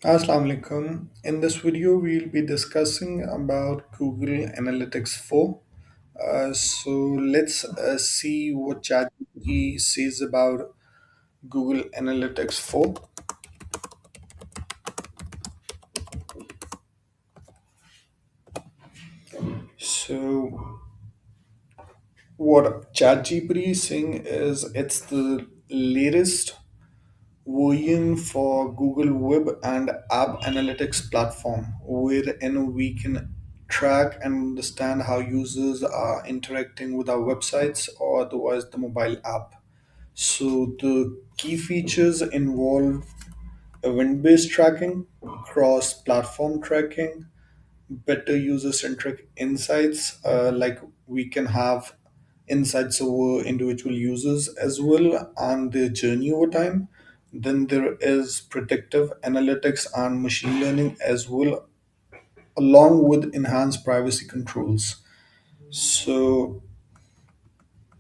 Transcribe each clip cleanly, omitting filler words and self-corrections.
Assalamu alaikum. In this video, we'll be discussing about Google Analytics 4. So let's see what ChatGPT says about Google Analytics 4. So what ChatGPT is saying is it's the latest version for Google Web and App Analytics platform, wherein we can track and understand how users are interacting with our websites or otherwise the mobile app. So the key features involve event-based tracking, cross-platform tracking, better user-centric insights, like we can have insights over individual users as well and their journey over time. Then there is predictive analytics and machine learning as well, along with enhanced privacy controls. So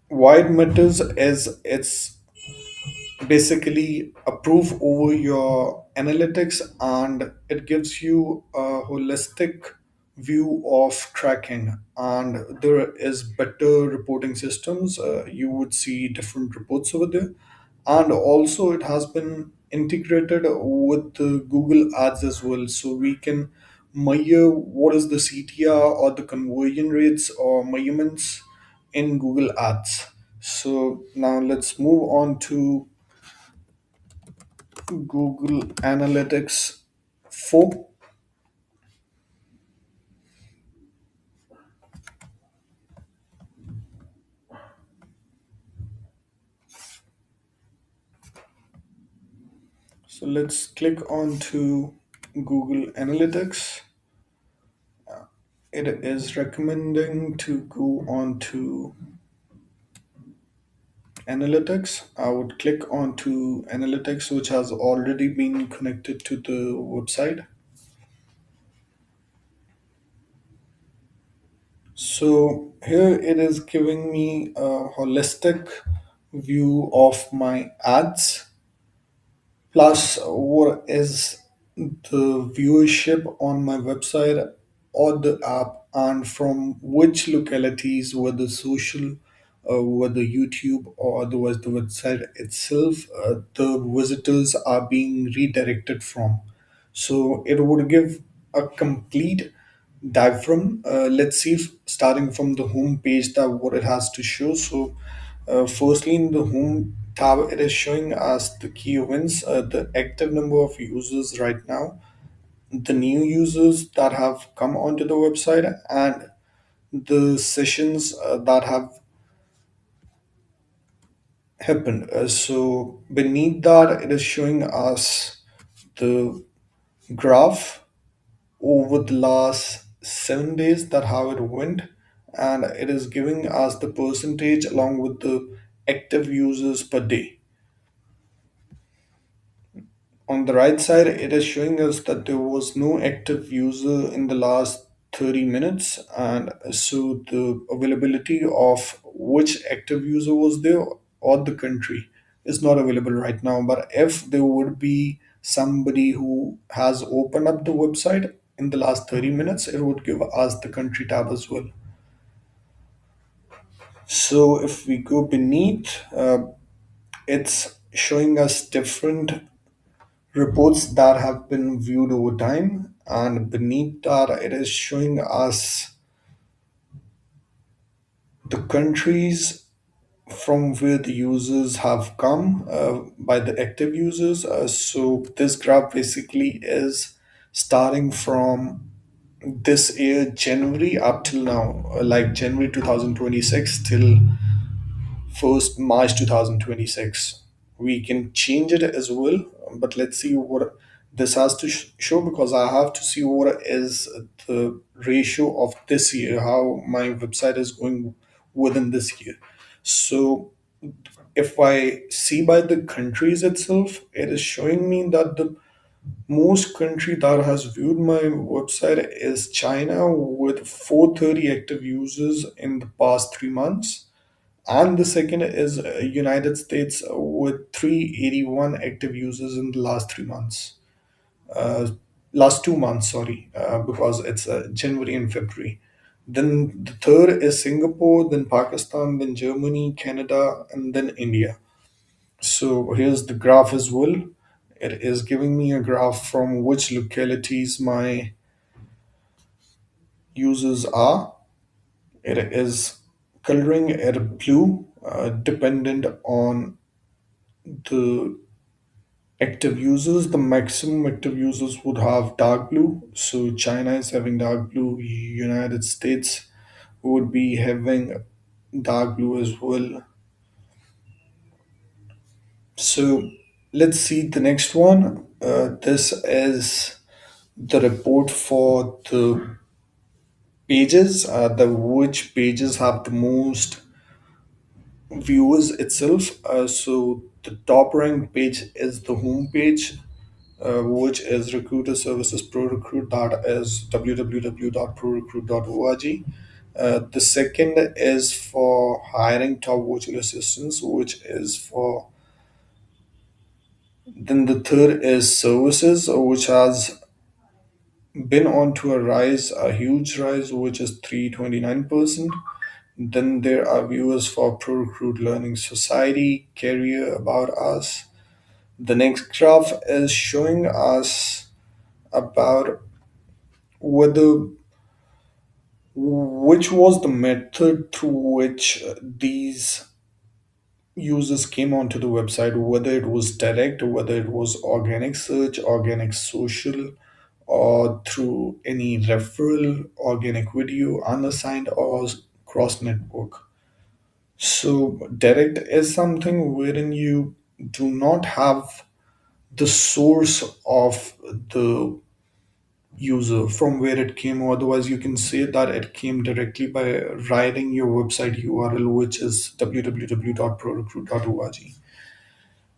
why it matters is it's basically approve over your analytics, and it gives you a holistic view of tracking, and there is better reporting systems. You would see different reports over there, and also it has been integrated with the Google Ads as well, so we can measure what is the CTR or the conversion rates or measurements in Google Ads. So now let's move on to Google Analytics 4. So let's click on to Google Analytics. It is recommending to go on to Analytics. I would click on to Analytics, which has already been connected to the website. So here it is giving me a holistic view of my ads, plus what is the viewership on my website or the app, and from which localities, whether social, whether YouTube or otherwise the website itself, the visitors are being redirected from. So it would give a complete diagram. Let's see if starting from the home page that what it has to show. So firstly, in the home tab, it is showing us the key events, the active number of users right now, the new users that have come onto the website, and the sessions that have happened. So beneath that, it is showing us the graph over the last 7 days, that how it went, and it is giving us the percentage along with the active users per day. On the right side, it is showing us that there was no active user in the last 30 minutes, and so the availability of which active user was there or the country is not available right now. But if there would be somebody who has opened up the website in the last 30 minutes, it would give us the country tab as well. So if we go beneath, it's showing us different reports that have been viewed over time, and beneath that it is showing us the countries from where the users have come, by the active users. So this graph basically is starting from this year January up till now, like January 2026 till 1st March 2026. We can change it as well, but let's see what this has to show, because I have to see what is the ratio of this year, how my website is going within this year. So if I see by the countries itself, it is showing me that the most country that has viewed my website is China, with 430 active users in the past 3 months, and the second is United States with 381 active users in the last 3 months. uh, last 2 months, sorry, because it's January and February. Then the third is Singapore, then Pakistan, then Germany, Canada, and then India. So here's the graph as well. It is giving me a graph from which localities my users are. It is coloring it blue, dependent on the active users. The maximum active users would have dark blue. So China is having dark blue. United States would be having dark blue as well. So let's see the next one. This is the report for the pages, the which pages have the most viewers itself. So the top ranked page is the home page, which is Recruiter Services Prorecruit. That is www.prorecruit.org. The second is for hiring top virtual assistants, which is for. Then the third is services, which has been on to a rise, a huge rise, which is 329%. Then there are viewers for Prorecruit Learning Society, Career, About Us. The next graph is showing us about whether which was the method through which these users came onto the website, whether it was direct, whether it was organic search, organic social, or through any referral, organic video, unassigned, or cross network. So, direct is something wherein you do not have the source of the user from where it came. Otherwise, you can say that it came directly by writing your website URL, which is www.prorecruit.org.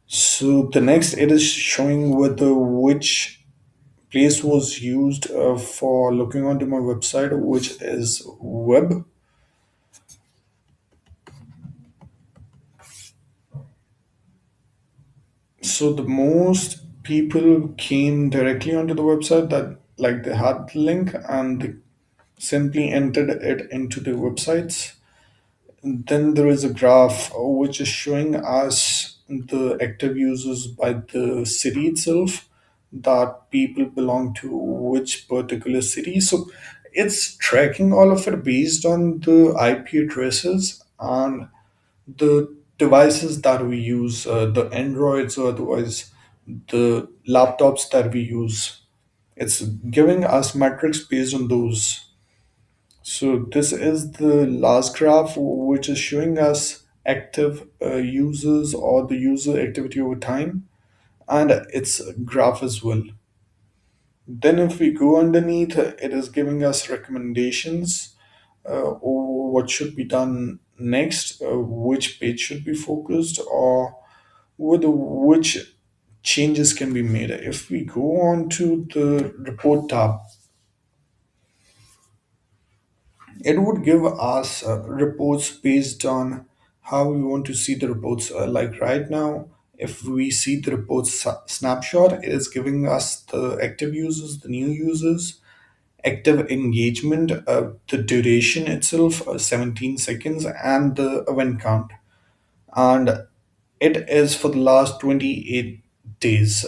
So the next, it is showing whether which place was used for looking onto my website, which is web. So the most people came directly onto the website, that like they had the link and they simply entered it into the websites. Then there is a graph which is showing us the active users by the city itself, that people belong to which particular city. So it's tracking all of it based on the IP addresses and the devices that we use, the Androids or otherwise the laptops that we use. It's giving us metrics based on those. So this is the last graph, which is showing us active users or the user activity over time, and its graph as well. Then if we go underneath, it is giving us recommendations, or what should be done next, which page should be focused, or with which changes can be made. If we go on to the report tab, it would give us reports based on how we want to see the reports. Like right now, if we see the reports snapshot, it is giving us the active users, the new users, active engagement, the duration itself, 17 seconds, and the event count. And it is for the last 28 days.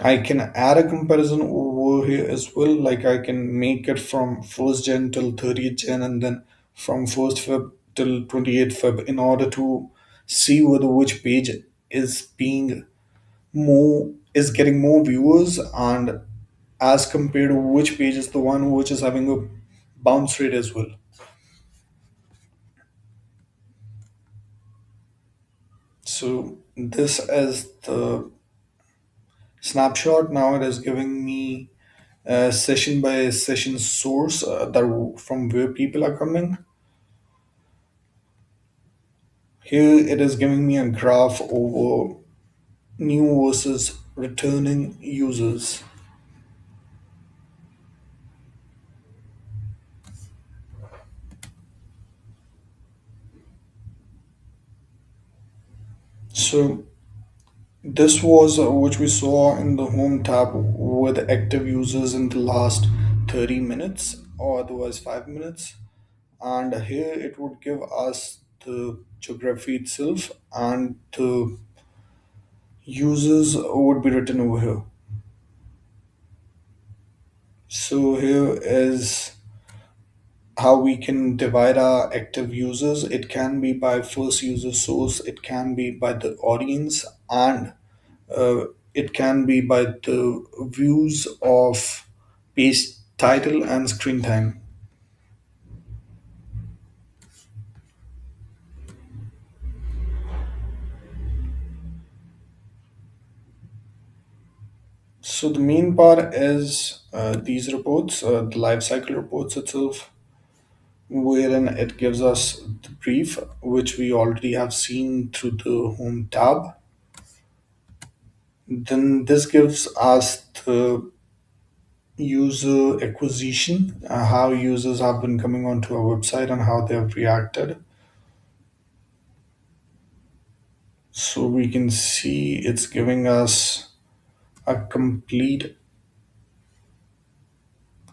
I can add a comparison over here as well. Like I can make it from 1st Jan till 30th Jan, and then from 1st Feb till 28th Feb, in order to see whether which page is being more is getting more viewers, and as compared to which page is the one which is having a bounce rate as well. So this is the snapshot. Now it is giving me session by session source, that from where people are coming. Here it is giving me a graph over new versus returning users. So This was which we saw in the Home tab with active users in the last 30 minutes or otherwise 5 minutes. And here it would give us the geography itself, and the users would be written over here. So here is how we can divide our active users. It can be by first user source, it can be by the audience, and uh, it can be by the views of page title and screen time. So the main part is these reports, the lifecycle reports itself, wherein it gives us the brief, which we already have seen through the Home tab. Then this gives us the user acquisition, how users have been coming onto our website and how they have reacted. So we can see it's giving us a complete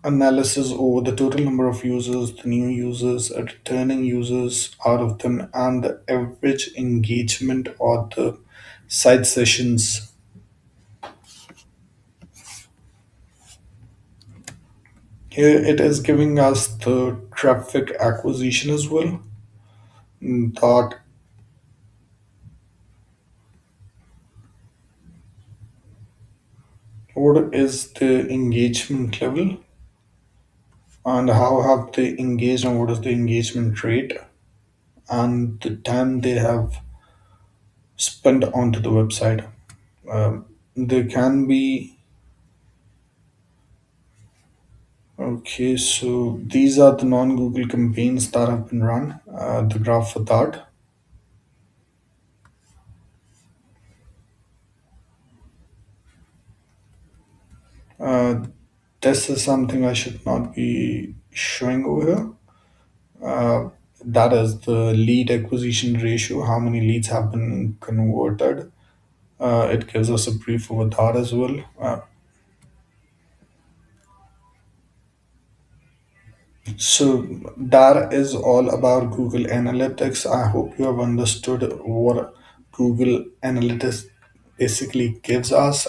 analysis over the total number of users, the new users, returning users out of them, and the average engagement or the site sessions. Here it is giving us the traffic acquisition as well. That what is the engagement level and how have they engaged and what is the engagement rate and the time they have spent onto the website. There can be okay, so these are the non-Google campaigns that have been run. The graph for that. Uh, this is something I should not be showing over here. That is the lead acquisition ratio, how many leads have been converted. It gives us a brief over that as well. So that is all about Google Analytics. I hope you have understood what Google Analytics basically gives us.